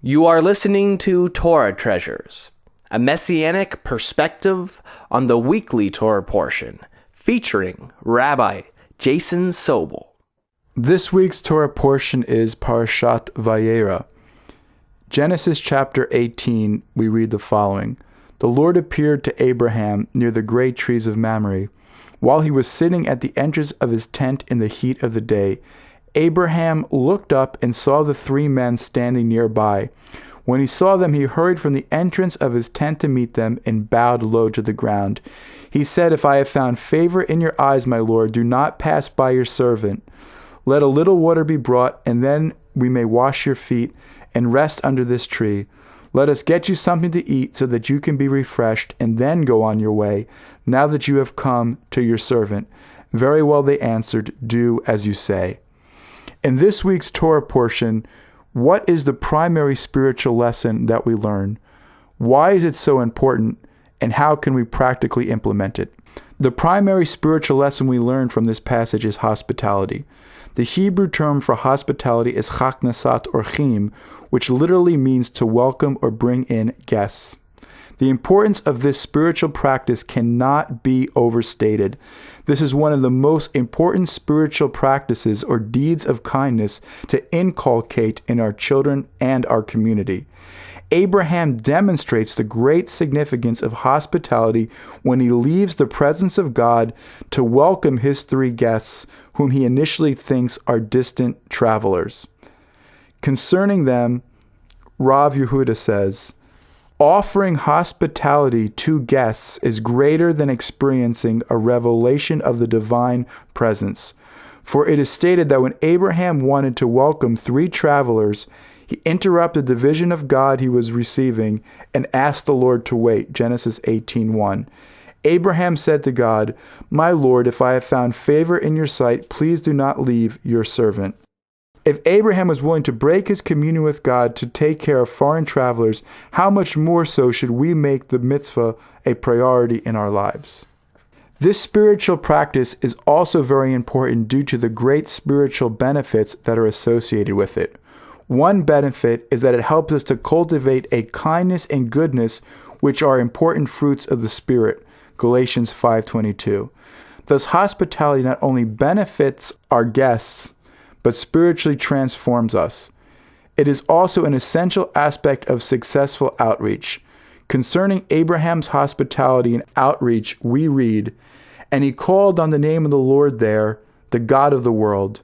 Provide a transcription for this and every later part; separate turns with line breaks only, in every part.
You are listening to Torah Treasures, a messianic perspective on the weekly Torah portion, featuring Rabbi Jason Sobel.
This week's Torah portion is Parashat Vayyera. Genesis chapter 18, we read the following. The Lord appeared to Abraham near the great trees of Mamre, while he was sitting at the entrance of his tent in the heat of the day. Abraham looked up and saw the three men standing nearby. When he saw them, he hurried from the entrance of his tent to meet them and bowed low to the ground. He said, "If I have found favor in your eyes, my Lord, do not pass by your servant. Let a little water be brought, and then we may wash your feet and rest under this tree. Let us get you something to eat so that you can be refreshed, and then go on your way, now that you have come to your servant." Very well, they answered, "Do as you say." In this week's Torah portion, what is the primary spiritual lesson that we learn? Why is it so important, and how can we practically implement it? The primary spiritual lesson we learn from this passage is hospitality. The Hebrew term for hospitality is chaknasat orchim, which literally means to welcome or bring in guests. The importance of this spiritual practice cannot be overstated. This is one of the most important spiritual practices or deeds of kindness to inculcate in our children and our community. Abraham demonstrates the great significance of hospitality when he leaves the presence of God to welcome his three guests, whom he initially thinks are distant travelers. Concerning them, Rav Yehuda says, "Offering hospitality to guests is greater than experiencing a revelation of the divine presence. For it is stated that when Abraham wanted to welcome three travelers, he interrupted the vision of God he was receiving and asked the Lord to wait." Genesis 18:1. Abraham said to God, "My Lord, if I have found favor in your sight, please do not leave your servant." If Abraham was willing to break his communion with God to take care of foreign travelers, how much more so should we make the mitzvah a priority in our lives? This spiritual practice is also very important due to the great spiritual benefits that are associated with it. One benefit is that it helps us to cultivate a kindness and goodness which are important fruits of the Spirit, Galatians 5:22. Thus, hospitality not only benefits our guests, but spiritually transforms us. It is also an essential aspect of successful outreach. Concerning Abraham's hospitality and outreach, we read, "And he called on the name of the Lord there, the God of the world."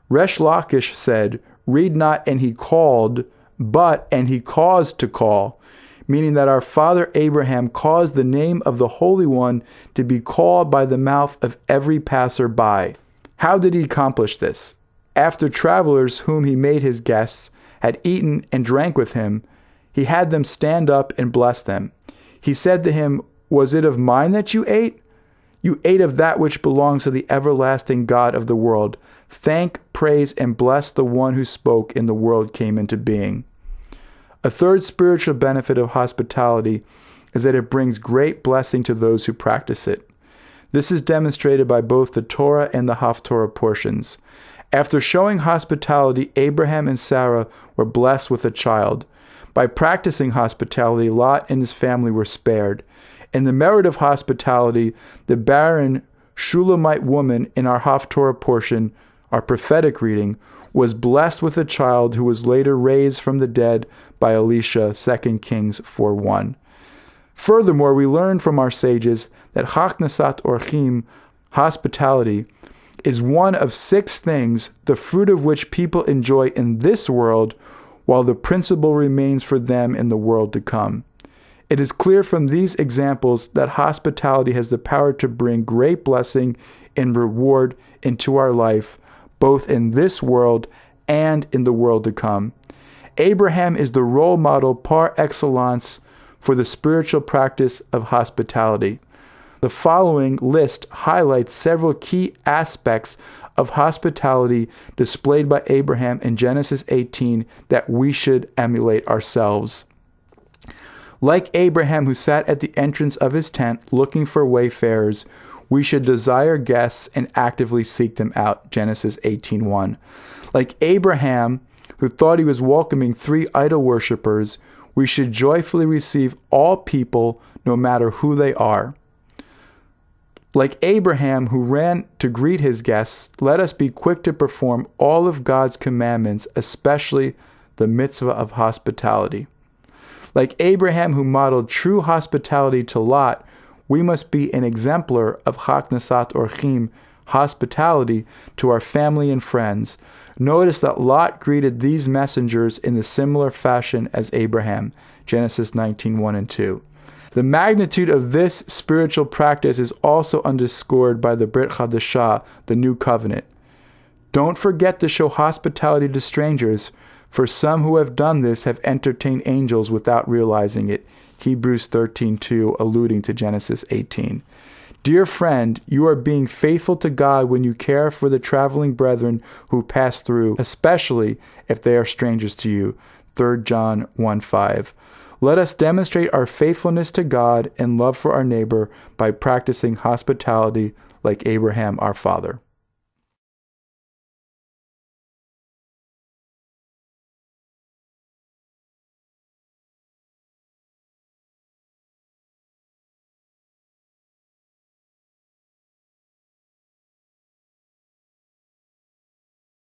Resh Lakish said, "Read not, and he called, but, and he caused to call," meaning that our father Abraham caused the name of the Holy One to be called by the mouth of every passerby. How did he accomplish this? After travelers whom he made his guests had eaten and drank with him, he had them stand up and bless them. He said to him, "Was it of mine that you ate? You ate of that which belongs to the everlasting God of the world. Thank, praise, and bless the one who spoke, and the world came into being." A third spiritual benefit of hospitality is that it brings great blessing to those who practice it. This is demonstrated by both the Torah and the Haftorah portions. After showing hospitality, Abraham and Sarah were blessed with a child. By practicing hospitality, Lot and his family were spared. In the merit of hospitality, the barren Shulamite woman in our Haftorah portion, our prophetic reading, was blessed with a child who was later raised from the dead by Elisha, 2 Kings 4:1. Furthermore, we learn from our sages that chaknasat orchim, hospitality, is one of 6 things, the fruit of which people enjoy in this world, while the principle remains for them in the world to come. It is clear from these examples that hospitality has the power to bring great blessing and reward into our life, both in this world and in the world to come. Abraham is the role model par excellence for the spiritual practice of hospitality. The following list highlights several key aspects of hospitality displayed by Abraham in Genesis 18 that we should emulate ourselves. Like Abraham, who sat at the entrance of his tent looking for wayfarers, we should desire guests and actively seek them out. Genesis 18:1. Like Abraham, who thought he was welcoming 3 idol worshippers, we should joyfully receive all people, no matter who they are. Like Abraham, who ran to greet his guests, let us be quick to perform all of God's commandments, especially the mitzvah of hospitality. Like Abraham, who modeled true hospitality to Lot, we must be an exemplar of Haknasat Orchim, hospitality to our family and friends. Notice that Lot greeted these messengers in the similar fashion as Abraham, Genesis 19:1 and 2. The magnitude of this spiritual practice is also underscored by the Brit Chadashah, the New Covenant. Don't forget to show hospitality to strangers, for some who have done this have entertained angels without realizing it. Hebrews 13:2, alluding to Genesis 18. Dear friend, you are being faithful to God when you care for the traveling brethren who pass through, especially if they are strangers to you. 3 John 1:5. Let us demonstrate our faithfulness to God and love for our neighbor by practicing hospitality like Abraham our father.